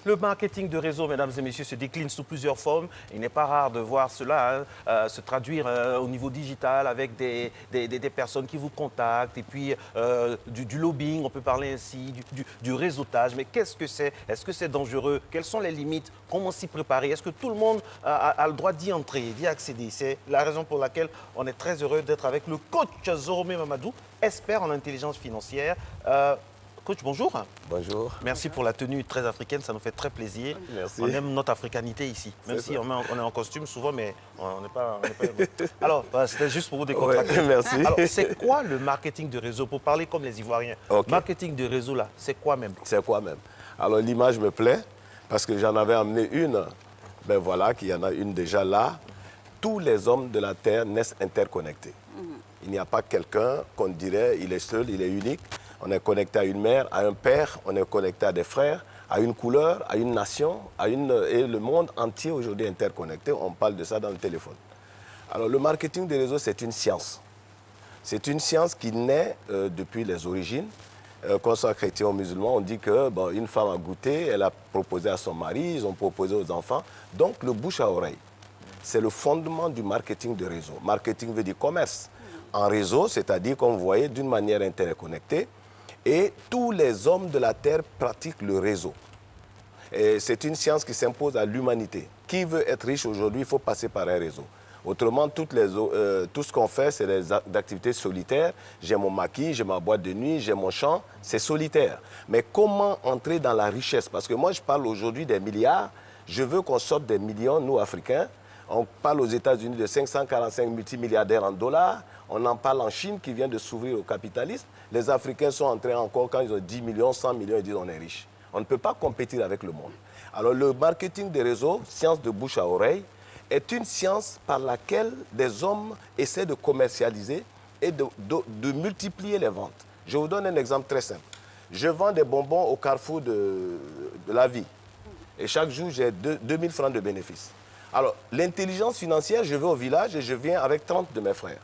Le marketing de réseau, mesdames et messieurs, se décline sous plusieurs formes. Il n'est pas rare de voir cela se traduire au niveau digital avec des personnes qui vous contactent et puis du lobbying, on peut parler ainsi, du réseautage. Mais qu'est-ce que c'est? Est-ce que c'est dangereux? Quelles sont les limites? Comment s'y préparer? Est-ce que tout le monde a le droit d'y entrer, d'y accéder? C'est la raison pour laquelle on est très heureux d'être avec le coach Zoromé Mamadou, expert en intelligence financière. Coach, bonjour. Bonjour. Merci pour la tenue très africaine, ça nous fait très plaisir. Merci. On aime notre africanité ici, même si on est en costume souvent, mais on n'est pas... Alors, c'était juste pour vous décontracter. Ouais, merci. Alors, c'est quoi le marketing de réseau? Pour parler comme les Ivoiriens, Okay. Marketing de réseau, là, c'est quoi même? C'est quoi même? Alors, l'image me plaît, parce que j'en avais amené une. Ben voilà, qu'il y en a une déjà là. Tous les hommes de la Terre naissent interconnectés. Il n'y a pas quelqu'un qu'on dirait, il est seul, il est unique. On est connecté à une mère, à un père, on est connecté à des frères, à une couleur, à une nation, et le monde entier aujourd'hui est interconnecté. On parle de ça dans le téléphone. Alors le marketing des réseaux, c'est une science. C'est une science qui naît depuis les origines. Qu'on soit chrétien ou musulman, on dit que bon, une femme a goûté, elle a proposé à son mari, ils ont proposé aux enfants. Donc le bouche à oreille, c'est le fondement du marketing de réseau. Marketing veut dire commerce. En réseau, c'est-à-dire, comme vous voyez, d'une manière interconnectée. Et tous les hommes de la Terre pratiquent le réseau. C'est une science qui s'impose à l'humanité. Qui veut être riche aujourd'hui, il faut passer par un réseau. Autrement, tout ce qu'on fait, c'est des activités solitaires. J'ai mon maquis, j'ai ma boîte de nuit, j'ai mon champ, c'est solitaire. Mais comment entrer dans la richesse? Parce que moi, je parle aujourd'hui des milliards. Je veux qu'on sorte des millions, nous, Africains. On parle aux États-Unis de 545 multimilliardaires en dollars. On en parle en Chine qui vient de s'ouvrir au capitalisme. Les Africains sont entrés encore quand ils ont 10 millions, 100 millions, ils disent on est riche. On ne peut pas compétir avec le monde. Alors le marketing des réseaux, science de bouche à oreille, est une science par laquelle des hommes essaient de commercialiser et de multiplier les ventes. Je vous donne un exemple très simple. Je vends des bonbons au carrefour de la vie. Et chaque jour, j'ai 2000 francs de bénéfices. Alors, l'intelligence financière, je vais au village et je viens avec 30 de mes frères.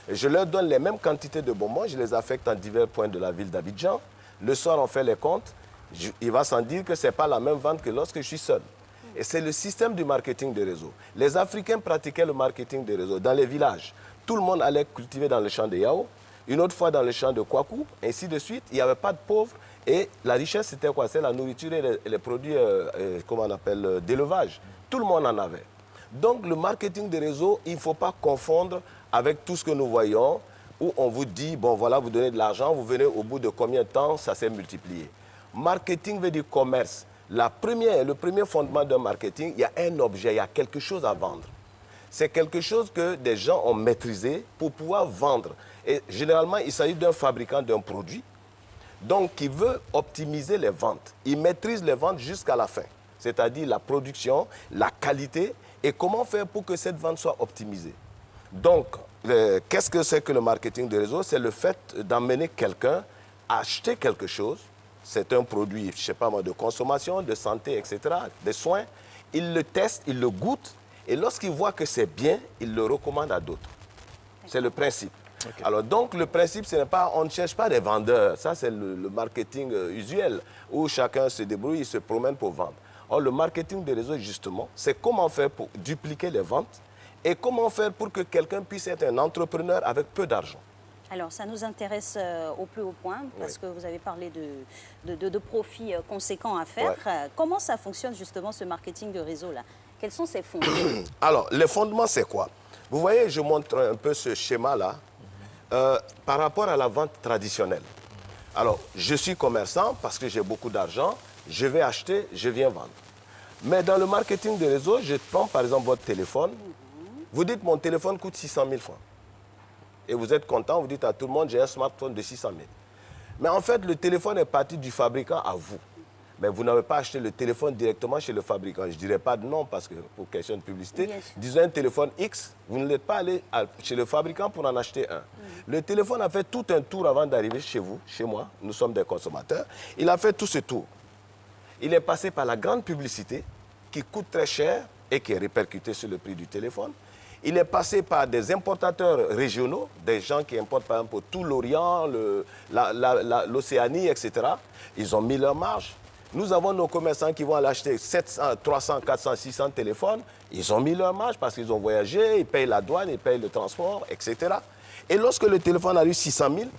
Et je leur donne les mêmes quantités de bonbons, je les affecte en divers points de la ville d'Abidjan. Le soir, on fait les comptes. Il va sans dire que ce n'est pas la même vente que lorsque je suis seul. Et c'est le système du marketing de réseau. Les Africains pratiquaient le marketing de réseau dans les villages. Tout le monde allait cultiver dans le champ de Yao, une autre fois dans le champ de Kwaku, ainsi de suite. Il n'y avait pas de pauvres. Et la richesse, c'était quoi? C'est la nourriture et les produits, comment on appelle, d'élevage. Tout le monde en avait. Donc, le marketing de réseau, il ne faut pas confondre avec tout ce que nous voyons, où on vous dit, bon, voilà, vous donnez de l'argent, vous venez au bout de combien de temps, ça s'est multiplié. Marketing veut dire commerce. Le premier fondement d'un marketing, il y a un objet, il y a quelque chose à vendre. C'est quelque chose que des gens ont maîtrisé pour pouvoir vendre. Et généralement, il s'agit d'un fabricant d'un produit, donc qui veut optimiser les ventes. Il maîtrise les ventes jusqu'à la fin, c'est-à-dire la production, la qualité, et comment faire pour que cette vente soit optimisée. Donc, qu'est-ce que c'est que le marketing de réseau? C'est le fait d'emmener quelqu'un à acheter quelque chose. C'est un produit, je ne sais pas moi, de consommation, de santé, etc., des soins. Il le teste, il le goûte, et lorsqu'il voit que c'est bien, il le recommande à d'autres. C'est le principe. Okay. Alors donc, le principe, ce n'est pas, on ne cherche pas des vendeurs. Ça, c'est le marketing usuel, où chacun se débrouille, il se promène pour vendre. Or, le marketing de réseau, justement, c'est comment faire pour dupliquer les ventes et comment faire pour que quelqu'un puisse être un entrepreneur avec peu d'argent. Alors, ça nous intéresse au plus haut point, parce que vous avez parlé de profits conséquents à faire. Ouais. Comment ça fonctionne, justement, ce marketing de réseau-là? Quels sont ses fondements? Alors, les fondements, c'est quoi? Vous voyez, je montre un peu ce schéma-là par rapport à la vente traditionnelle. Alors, je suis commerçant parce que j'ai beaucoup d'argent, je vais acheter, je viens vendre. Mais dans le marketing de réseau, je prends par exemple votre téléphone. Vous dites, mon téléphone coûte 600 000 francs. Et vous êtes content, vous dites à tout le monde, j'ai un smartphone de 600 000. Mais en fait, le téléphone est parti du fabricant à vous. Mais vous n'avez pas acheté le téléphone directement chez le fabricant. Je ne dirais pas de nom parce que pour question de publicité. Disons un téléphone X, vous ne l'êtes pas allé chez le fabricant pour en acheter un. Le téléphone a fait tout un tour avant d'arriver chez vous, chez moi. Nous sommes des consommateurs. Il a fait tout ce tour. Il est passé par la grande publicité qui coûte très cher et qui est répercutée sur le prix du téléphone. Il est passé par des importateurs régionaux, des gens qui importent par exemple pour tout l'Orient, l'Océanie, etc. Ils ont mis leur marge. Nous avons nos commerçants qui vont aller acheter 700, 300, 400, 600 téléphones. Ils ont mis leur marge parce qu'ils ont voyagé, ils payent la douane, ils payent le transport, etc. Et lorsque le téléphone arrive 600 000,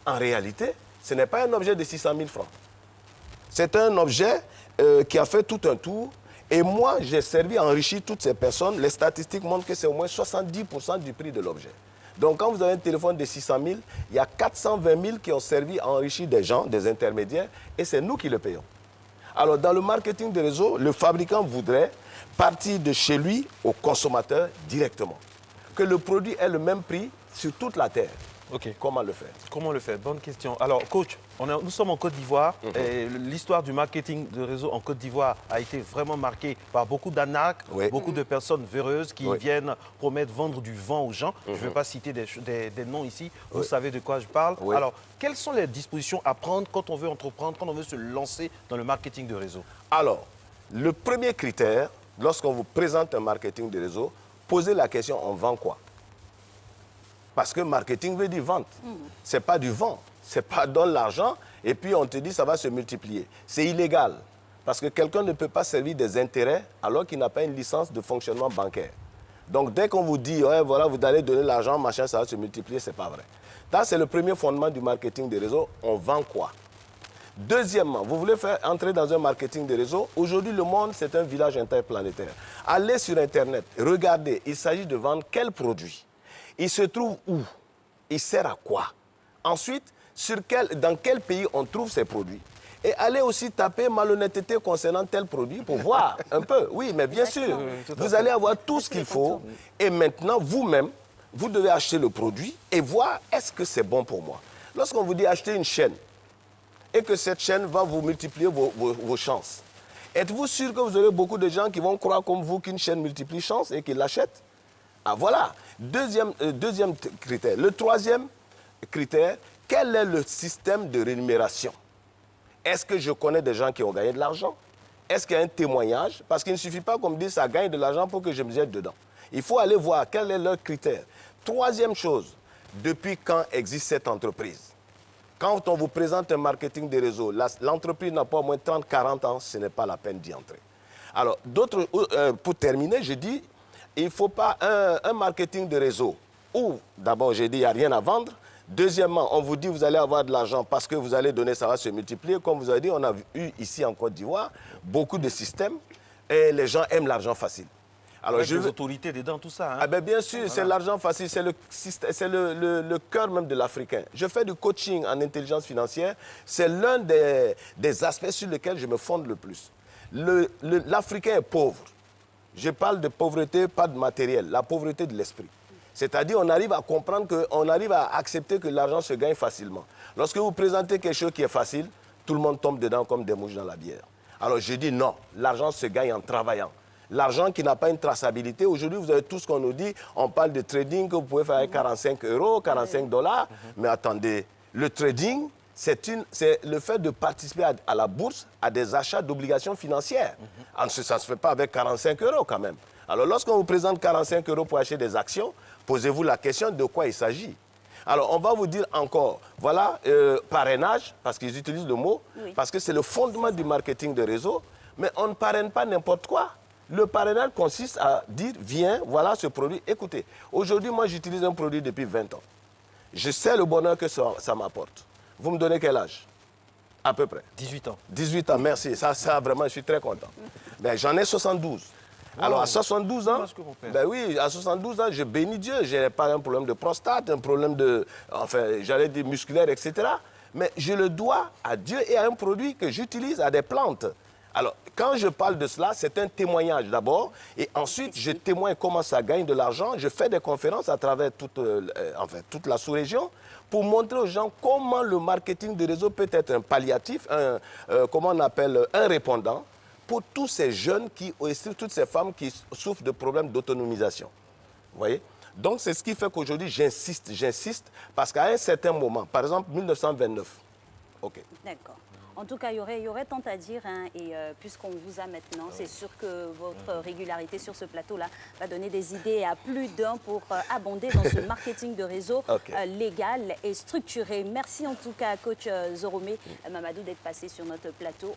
en réalité, ce n'est pas un objet de 600 000 francs. C'est un objet qui a fait tout un tour. Et moi, j'ai servi à enrichir toutes ces personnes. Les statistiques montrent que c'est au moins 70% du prix de l'objet. Donc, quand vous avez un téléphone de 600 000, il y a 420 000 qui ont servi à enrichir des gens, des intermédiaires, et c'est nous qui le payons. Alors, dans le marketing de réseau, le fabricant voudrait partir de chez lui au consommateur directement. Que le produit ait le même prix sur toute la terre. Ok. Comment le faire? Comment le faire? Bonne question. Alors, coach, nous sommes en Côte d'Ivoire et l'histoire du marketing de réseau en Côte d'Ivoire a été vraiment marquée par beaucoup d'arnaques, beaucoup de personnes véreuses qui viennent promettre vendre du vent aux gens. Je ne vais pas citer des noms ici, vous savez de quoi je parle. Alors, quelles sont les dispositions à prendre quand on veut entreprendre, quand on veut se lancer dans le marketing de réseau? Alors, le premier critère, lorsqu'on vous présente un marketing de réseau, posez la question, on vend quoi? Parce que marketing veut dire vente. Ce n'est pas du vent. Ce n'est pas donne l'argent et puis on te dit ça va se multiplier. C'est illégal. Parce que quelqu'un ne peut pas servir des intérêts alors qu'il n'a pas une licence de fonctionnement bancaire. Donc dès qu'on vous dit, ouais, voilà, vous allez donner l'argent, machin, ça va se multiplier, ce n'est pas vrai. Ça, c'est le premier fondement du marketing de réseau. On vend quoi? Deuxièmement, vous voulez faire entrer dans un marketing de réseau. Aujourd'hui, le monde, c'est un village interplanétaire. Allez sur Internet, regardez, il s'agit de vendre quel produit? Il se trouve où? Il sert à quoi? Ensuite, dans quel pays on trouve ces produits? Et allez aussi taper malhonnêteté concernant tel produit pour voir un peu. Oui, mais bien sûr, vous allez avoir tout ce qu'il faut. Et maintenant, vous-même, vous devez acheter le produit et voir est-ce que c'est bon pour moi. Lorsqu'on vous dit acheter une chaîne et que cette chaîne va vous multiplier vos chances, êtes-vous sûr que vous aurez beaucoup de gens qui vont croire comme vous qu'une chaîne multiplie chances et qu'ils l'achètent? Ah voilà, deuxième critère. Le troisième critère, quel est le système de rémunération? Est-ce que je connais des gens qui ont gagné de l'argent? Est-ce qu'il y a un témoignage? Parce qu'il ne suffit pas qu'on me dise ça gagne de l'argent pour que je me jette dedans. Il faut aller voir quel est leur critère. Troisième chose, depuis quand existe cette entreprise? Quand on vous présente un marketing de réseau, l'entreprise n'a pas au moins 30-40 ans, ce n'est pas la peine d'y entrer. Alors, pour terminer, je dis, il ne faut pas un marketing de réseau où, d'abord, j'ai dit, il n'y a rien à vendre. Deuxièmement, on vous dit, vous allez avoir de l'argent parce que vous allez donner, ça va se multiplier. Comme vous avez dit, on a eu ici en Côte d'Ivoire beaucoup de systèmes et les gens aiment l'argent facile. Alors, avec les autorités dedans, tout ça. Hein? Ah ben bien sûr, c'est l'argent facile, c'est le cœur même de l'Africain. Je fais du coaching en intelligence financière, c'est l'un des aspects sur lesquels je me fonde le plus. L'Africain est pauvre. Je parle de pauvreté, pas de matériel, la pauvreté de l'esprit. C'est-à-dire on arrive à comprendre, on arrive à accepter que l'argent se gagne facilement. Lorsque vous présentez quelque chose qui est facile, tout le monde tombe dedans comme des mouches dans la bière. Alors je dis non, l'argent se gagne en travaillant. L'argent qui n'a pas une traçabilité, aujourd'hui vous avez tout ce qu'on nous dit, on parle de trading que vous pouvez faire avec 45 €, 45 $, mais attendez, le trading, c'est le fait de participer à la bourse, à des achats d'obligations financières. Ça ne se fait pas avec 45 € quand même. Alors lorsqu'on vous présente 45 € pour acheter des actions, posez-vous la question de quoi il s'agit. Alors on va vous dire encore, voilà, parrainage, parce qu'ils utilisent le mot, parce que c'est le fondement du marketing de réseau, mais on ne parraine pas n'importe quoi. Le parrainage consiste à dire, viens, voilà ce produit. Écoutez, aujourd'hui, moi j'utilise un produit depuis 20 ans. Je sais le bonheur que ça m'apporte. Vous me donnez quel âge? À peu près. 18 ans. 18 ans, merci. Ça vraiment, je suis très content. Ben, j'en ai 72. Wow. Alors, à 72 ans, ben oui, à 72 ans, je bénis Dieu. Je n'ai pas un problème de prostate, un problème de, enfin, j'allais dire musculaire, etc. Mais je le dois à Dieu et à un produit que j'utilise, à des plantes. Alors, quand je parle de cela, c'est un témoignage d'abord. Et ensuite, je témoigne comment ça gagne de l'argent. Je fais des conférences à travers toute la sous-région pour montrer aux gens comment le marketing de réseau peut être un palliatif, comment on appelle, un répondant pour tous ces jeunes et toutes ces femmes qui souffrent de problèmes d'autonomisation. Vous voyez? Donc, c'est ce qui fait qu'aujourd'hui, j'insiste, parce qu'à un certain moment, par exemple, 1929, OK. D'accord. En tout cas, il y aurait tant à dire, hein, et puisqu'on vous a maintenant, c'est sûr que votre régularité sur ce plateau-là va donner des idées à plus d'un pour abonder dans ce marketing de réseau légal et structuré. Merci en tout cas, coach Zoromé Mamadou, d'être passé sur notre plateau.